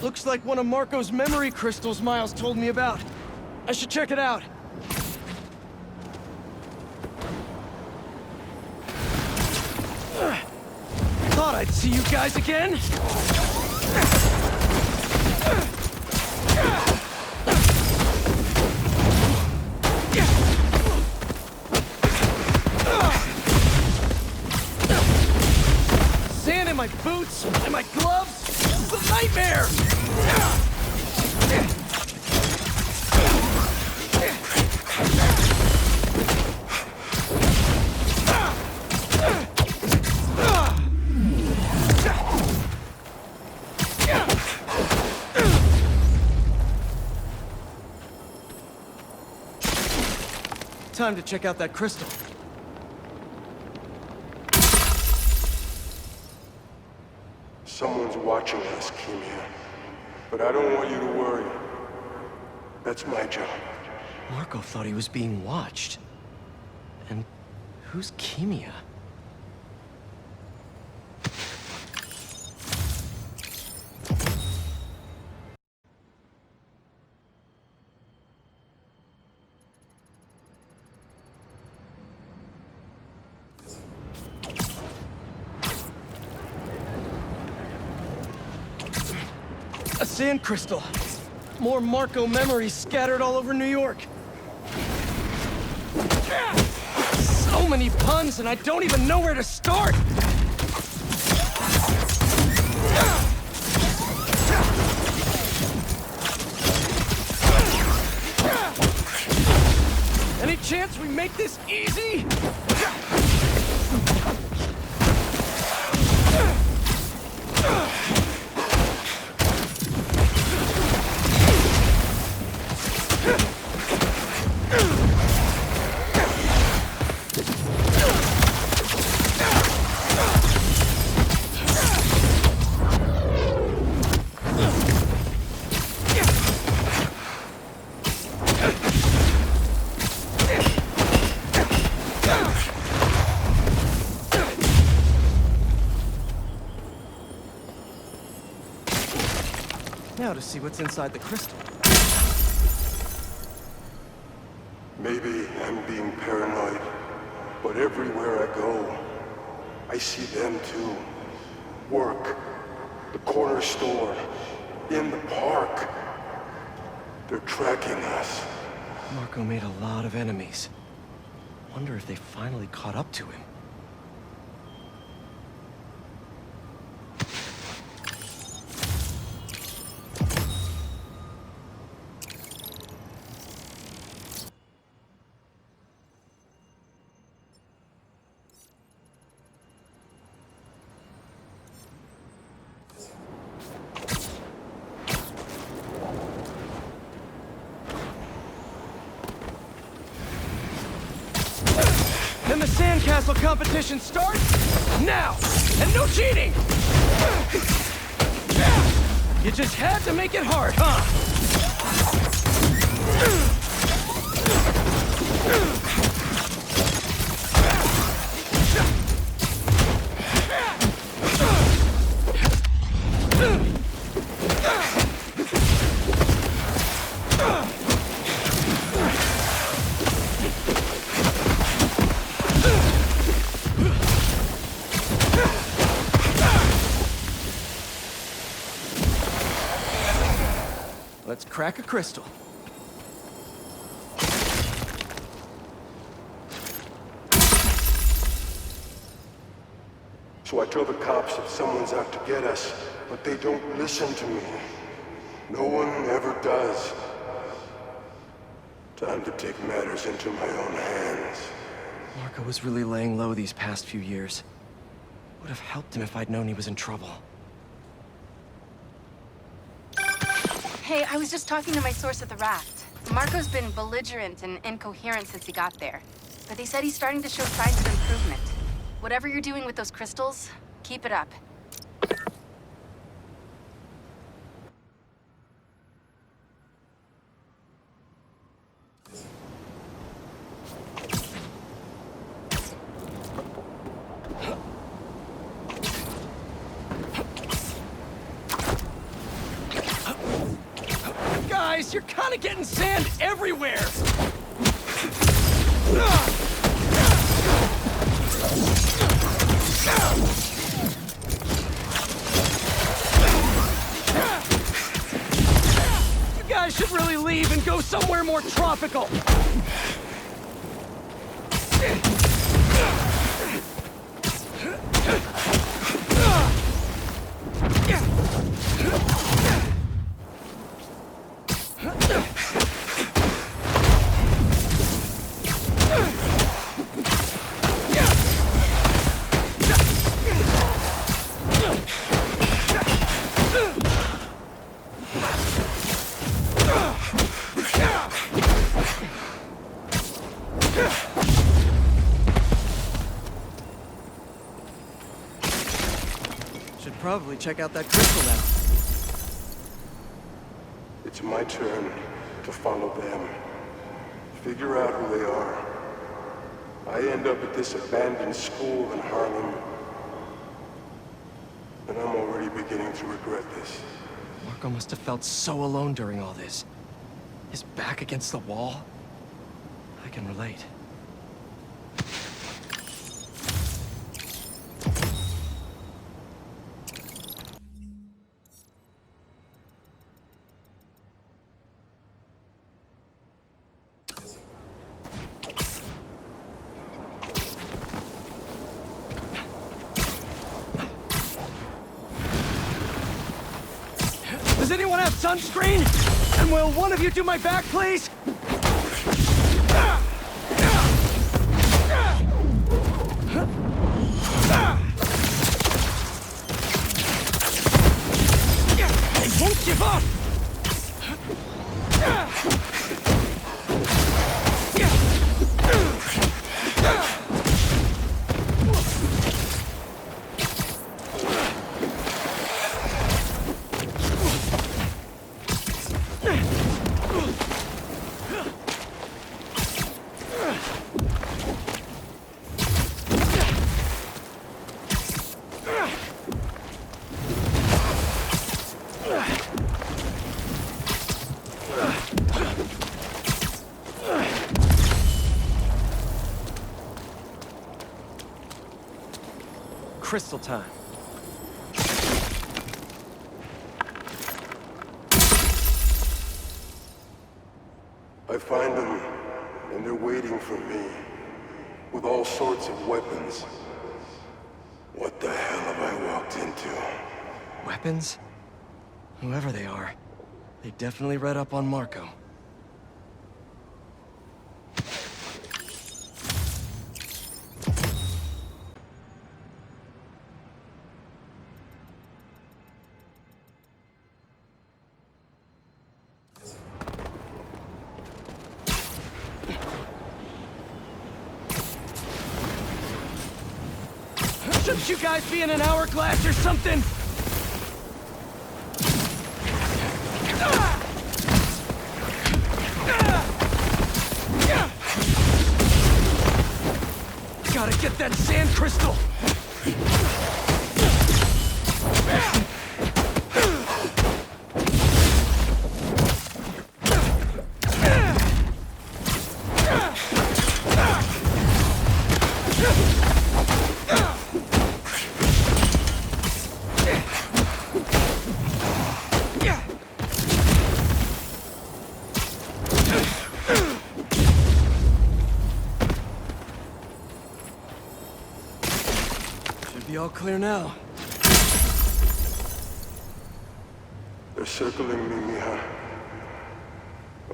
Looks like one of Marco's memory crystals Miles told me about. I should check it out. Thought I'd see you guys again. Sand in my boots and my gloves. It's a nightmare. Time to check out that crystal. Someone's watching us, Kimia. But I don't want you to worry. That's my job. Marco thought he was being watched. And who's Kimia? A sand crystal. More Marco memories scattered all over New York. So many puns, and I don't even know where to start. Any chance we make this easy? Now to see what's inside the crystal. Maybe I'm being paranoid, but everywhere I go, I see them too. Work, the corner store, in the park. They're tracking us. Marco made a lot of enemies. Wonder if they finally caught up to him. Then the sandcastle competition starts now! And no cheating! You just had to make it hard, huh? Let's crack a crystal. So I tell the cops that someone's out to get us, but they don't listen to me. No one ever does. Time to take matters into my own hands. Marco was really laying low these past few years. Would have helped him if I'd known he was in trouble. Hey, I was just talking to my source at the raft. Marco's been belligerent and incoherent since he got there. But they said he's starting to show signs of improvement. Whatever you're doing with those crystals, keep it up. kind of getting sand everywhere! You guys should really leave and go somewhere more tropical! Should probably check out that crystal now. It's my turn to follow them. Figure out who they are. I end up at this abandoned school in Harlem. And I'm already beginning to regret this. Marco must have felt so alone during all this. His back against the wall. I can relate. Does anyone have sunscreen? And will one of you do my back, please? They won't give up! Crystal time. I find them, and they're waiting for me, with all sorts of weapons. What the hell have I walked into? Weapons? Whoever they are, they definitely read up on Marco. Shouldn't you guys be in an hourglass or something? Gotta get that sand crystal! Be all clear now. They're circling me, Mija.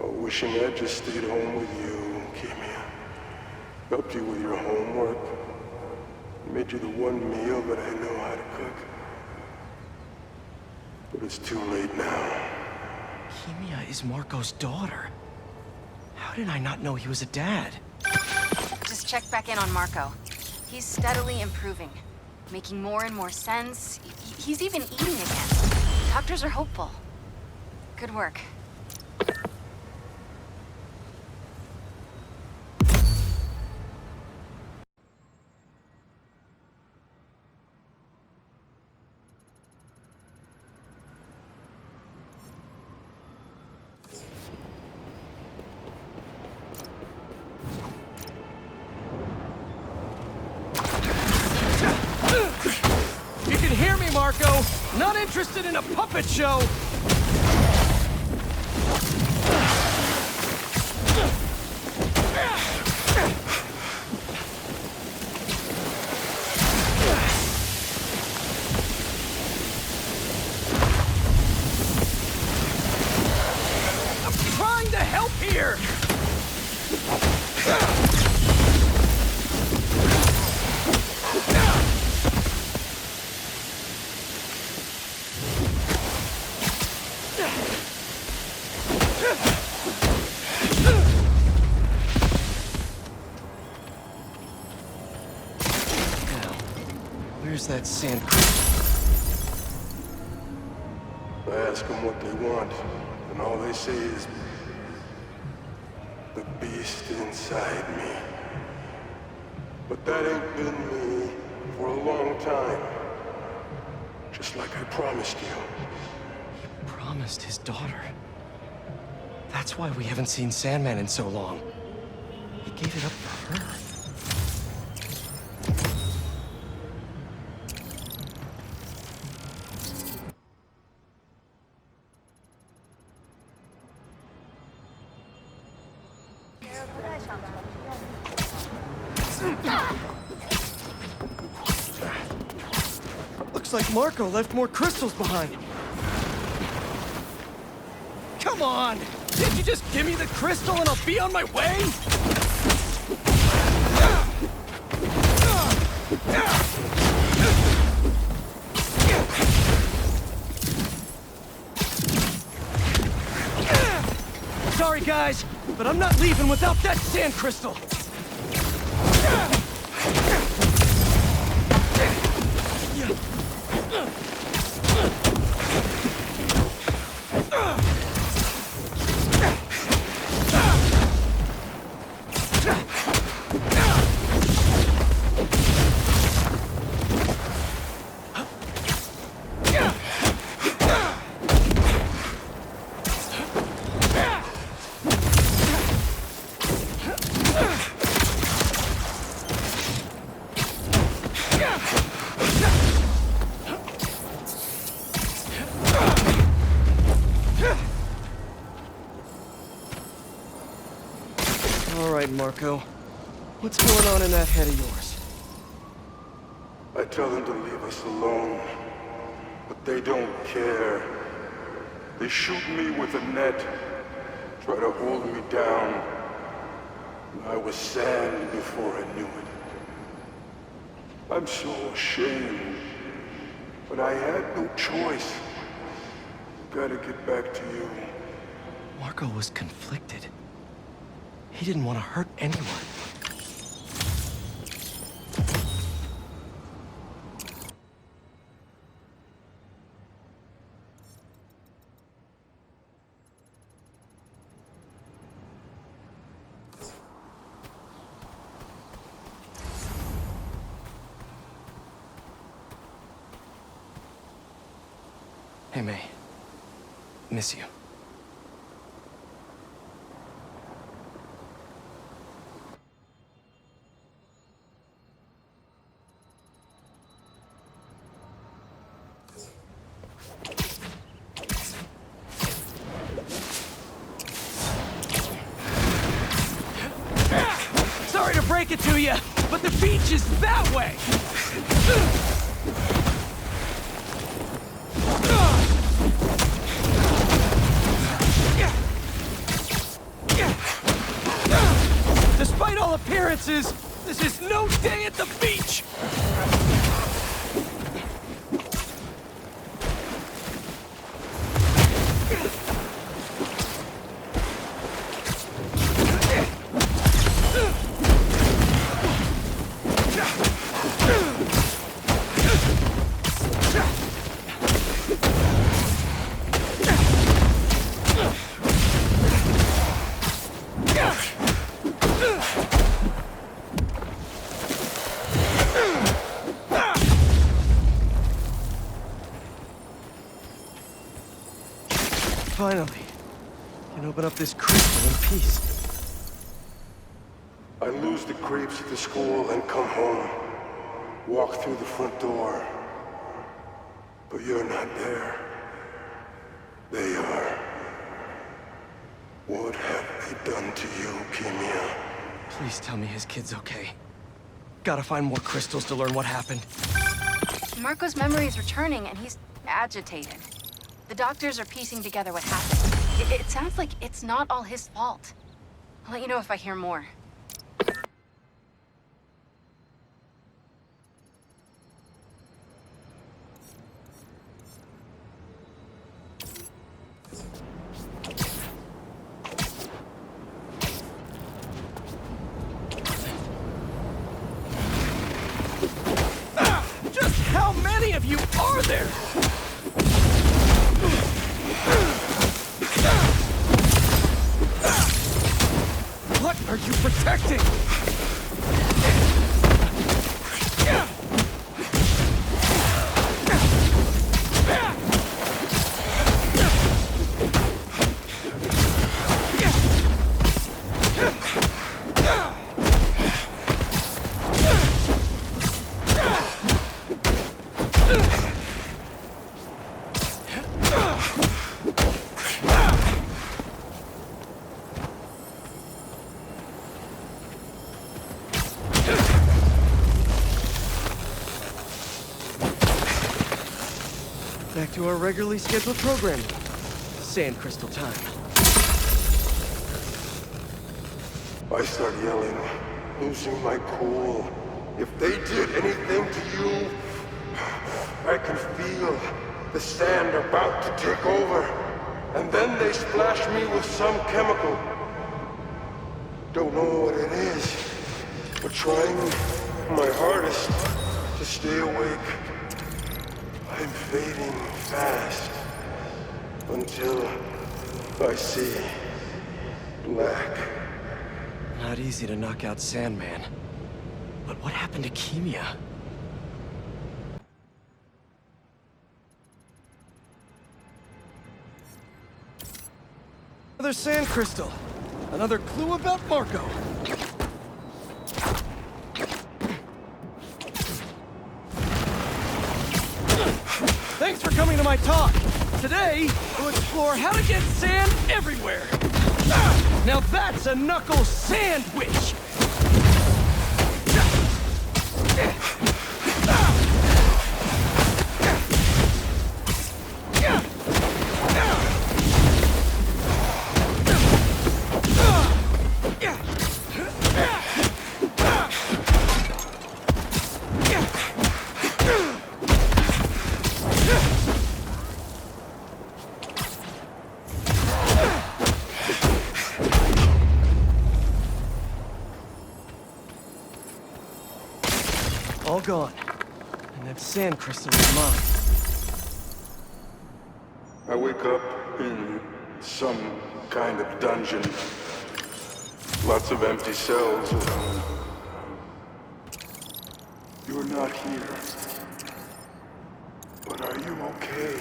Oh, wishing I'd just stayed home with you, Kimia. Helped you with your homework. Made you the one meal that I know how to cook. But it's too late now. Kimia is Marco's daughter. How did I not know he was a dad? Just check back in on Marco. He's steadily improving. Making more and more sense. He's even eating again. Doctors are hopeful. Good work. Not interested in a puppet show! I'm trying to help here! Where's that sand crystal? I ask them what they want, and all they say is, the beast inside me. But that ain't been me for a long time. Just like I promised you. He promised his daughter. That's why we haven't seen Sandman in so long. He gave it up for her. Looks like Marco left more crystals behind. Come on! Can't you just give me the crystal and I'll be on my way? Sorry guys, but I'm not leaving without that sand crystal. All right, Marco. What's going on in that head of yours? I tell them to leave us alone, but they don't care. They shoot me with a net, try to hold me down. I was sand before I knew it. I'm so ashamed, but I had no choice. Gotta get back to you. Marco was conflicted. He didn't want to hurt anyone. Hey, May. Miss you. Sorry to break it to you, but the beach is that way! Despite all appearances, this is no day at the beach! Finally, can open up this crystal in peace. I lose the creeps at the school and come home. Walk through the front door. But you're not there. They are. What have they done to you, Kimia? Please tell me his kid's okay. Gotta find more crystals to learn what happened. Marco's memory is returning, and he's agitated. The doctors are piecing together what happened. It sounds like it's not all his fault. I'll let you know if I hear more. Just how many of you are there? What are you protecting? Back to our regularly scheduled programming. Sand crystal time. I start yelling, losing my cool. If they did anything to you, I can feel the sand about to take over. And then they splash me with some chemical. Don't know what it is, but trying my hardest to stay awake. I'm fading fast until I see black. Not easy to knock out Sandman. But what happened to Kimia? Another sand crystal. Another clue about Marco. Thanks for coming to my talk. Today, we'll explore how to get sand everywhere. Now that's a knuckle sandwich. All gone. And that sand crystal is mine. I wake up in some kind of dungeon. Lots of empty cells around. You're not here. But are you okay?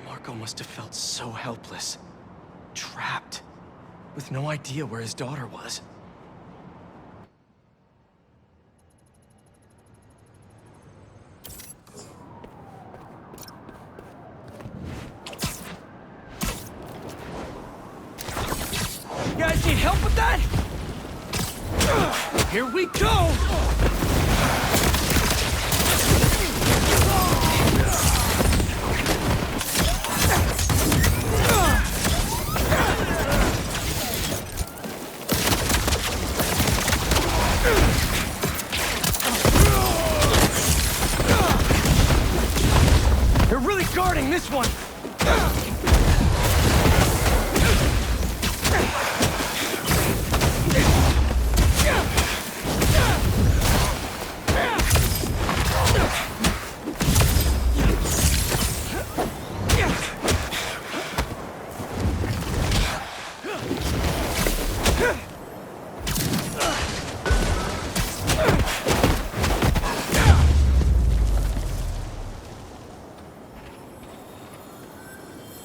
Marco must have felt so helpless. Trapped. With no idea where his daughter was. You guys need help with that? Here we go! They're really guarding this one!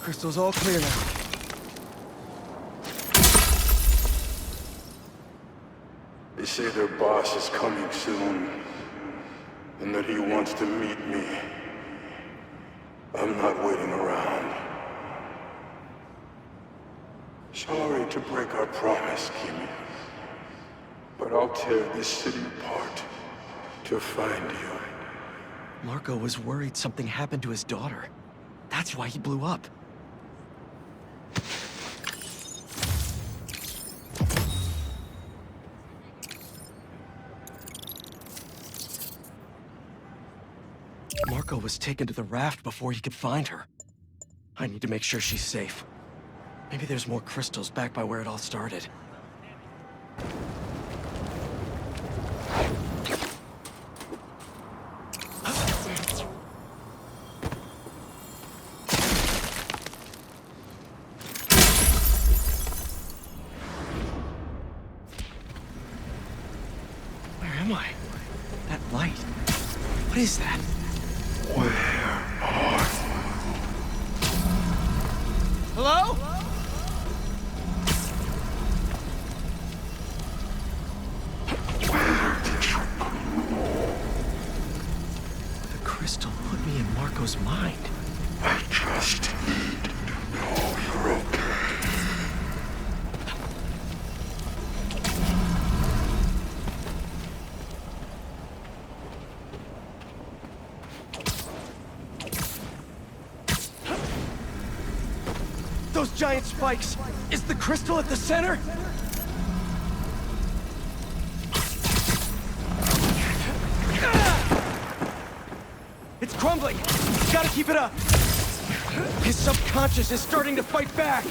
Crystal's all clear now. They say their boss is coming soon, and that he wants to meet me. I'm not waiting around. Sorry to break our promise, Kimi. But I'll tear this city apart to find you. Marco was worried something happened to his daughter. That's why he blew up. Marco was taken to the raft before he could find her. I need to make sure she's safe. Maybe there's more crystals back by where it all started. Where am I? That light. What is that? Where are you? Hello? Where did you go? The crystal put me in Marco's mind. I just need to know you're okay. Those giant spikes! Is the crystal at the center? It's crumbling! Gotta keep it up! His subconscious is starting to fight back!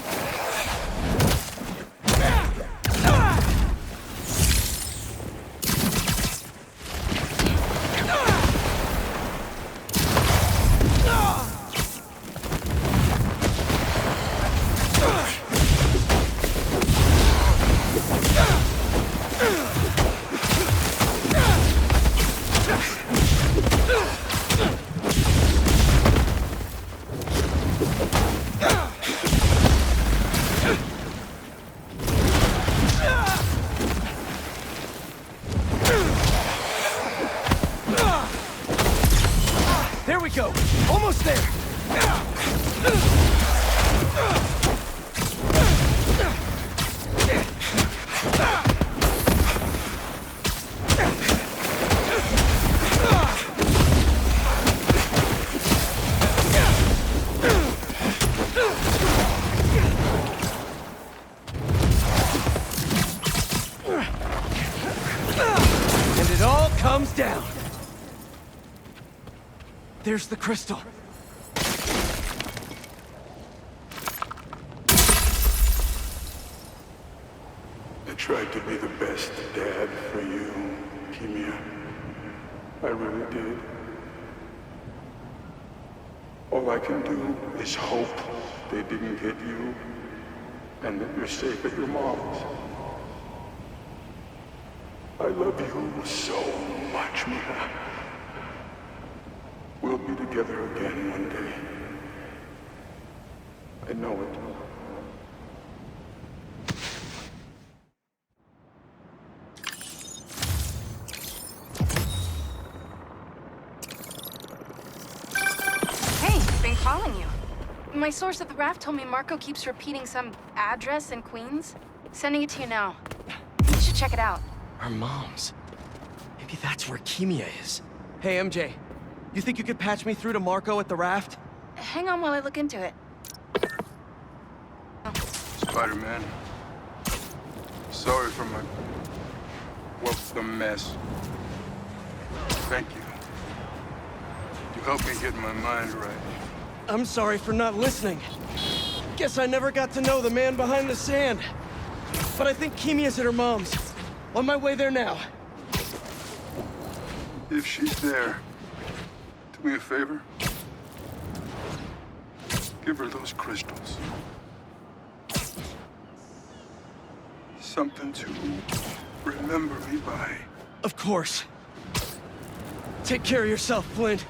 There we go! Almost there! And it all comes down. There's the crystal. I tried to be the best dad for you, Kimia. I really did. All I can do is hope they didn't get you and that you're safe at your mom's. I love you so much, Mia. We'll be together again one day. I know it. Hey, been calling you. My source at the raft told me Marco keeps repeating some address in Queens. Sending it to you now. You should check it out. Our moms. Maybe that's where Kimia is. Hey, MJ. You think you could patch me through to Marco at the raft? Hang on while I look into it. Spider-Man. Sorry for my... well, the mess. Thank you. You helped me get my mind right. I'm sorry for not listening. Guess I never got to know the man behind the sand. But I think Kimia's at her mom's. On my way there now. If she's there, do me a favor. Give her those crystals. Something to remember me by. Of course. Take care of yourself, Flint.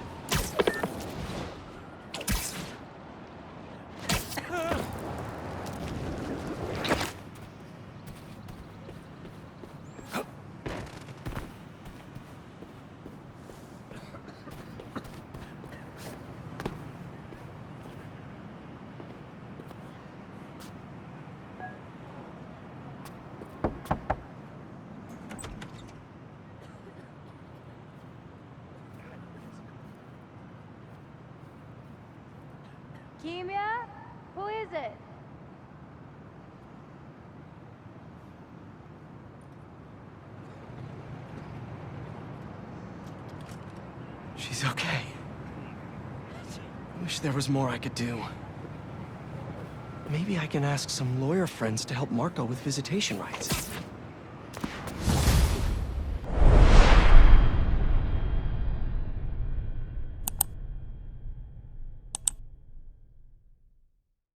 Leukemia? Who is it? She's okay. Wish there was more I could do. Maybe I can ask some lawyer friends to help Marco with visitation rights.